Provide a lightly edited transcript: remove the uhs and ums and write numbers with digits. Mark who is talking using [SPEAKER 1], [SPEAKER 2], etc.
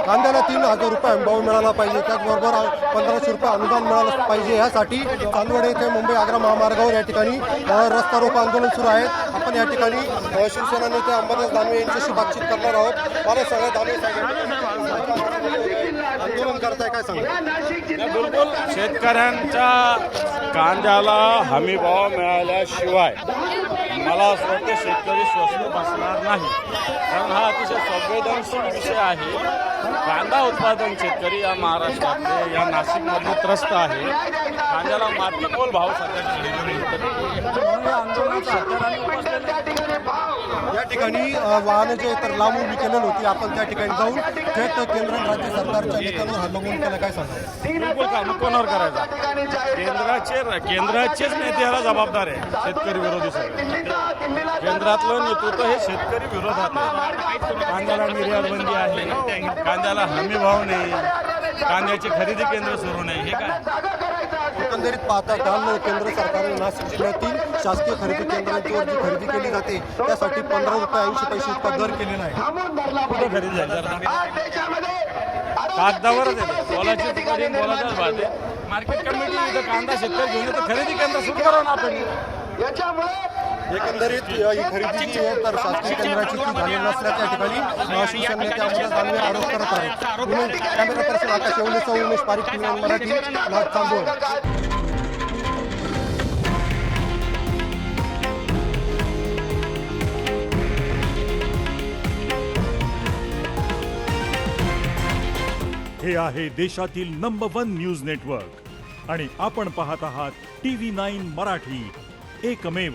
[SPEAKER 1] कांद्याला 3,000 रुपये हमीभाव मिळाला पाहिजे, त्याचबरोबर 1,500 रुपये अनुदान मिळालं पाहिजे। यासाठी चांदवड येथे मुंबई आग्रा महामार्गावर या ठिकाणी रस्ता रोको आंदोलन सुरू आहे। आपण या ठिकाणी शिवसेना नेते अंबादास दानवे यांच्याशी बातचीत करणार आहोत। मला सांगा दानवे साहेब, आंदोलन करताय काय सांगा?
[SPEAKER 2] बिलकुल शेतकऱ्यांच्या कांद्याला हमीभाव मिळाल्याशिवाय मला असं वाटतं शेतकरी स्वस्त बसणार नाही, कारण हा अतिशय संवेदनशील विषय आहे। कांदा उत्पादन शेतकरी या महाराष्ट्रातले या नाशिकमधले त्रस्त आहे। कांद्याला मातीमोल भाव सध्या
[SPEAKER 1] या ठिकाणी वाहनं जे तर लांबून विकेलेली होती, आपण त्या ठिकाणी जाऊन थेट केंद्र आणि राज्य सरकारच्या नेत्यांना हल्लवून केलं काय सांगा?
[SPEAKER 2] बिलकुल काम कोणावर करायचा? केंद्राचेच नेते याला जबाबदार आहे। शेतकरी विरोधी सगळे केंद्रातलं नेतृत्व हे शेतकरी विरोधात आहे। कांद्याला निर्यात बंदी आहे, कांद्याला हमी भाव नाही, कांद्याची खरेदी केंद्र सुरू नाही, हे काय?
[SPEAKER 1] एकंदरीत पाहता काल केंद्र सरकारने नाशिक जिल्ह्यातील शासकीय खरेदी केंद्रांच्यावर जी खरेदी केली जाते त्यासाठी 15 रुपये 80 पैसे इतका दर केलेला आहे।
[SPEAKER 2] कुठं खरेदी झाली? कागदावरच आहे, बोलाची तुकडे बोलाचाच भात आहे। मार्केट कमिटी इथं कांदा शेतकरी घेऊन येतो, खरेदी केंद्र सुरू करा ना आपण।
[SPEAKER 1] एकंदरीत ही खरेदी जी आहे तर शासकीय केंद्राची ती झालेली नसल्याच्या ठिकाणी शिवसेना नेते अंबादास दानवे आरोप करत आहेत। कॅमेरा पर्सन आकाश येवलेसह उमेश पारिक, मराठी, चांदवड।
[SPEAKER 3] हे आहे देशातील नंबर 1 न्यूज नेटवर्क आणि आपण पाहत आहात TV9 मराठी, एकमेव।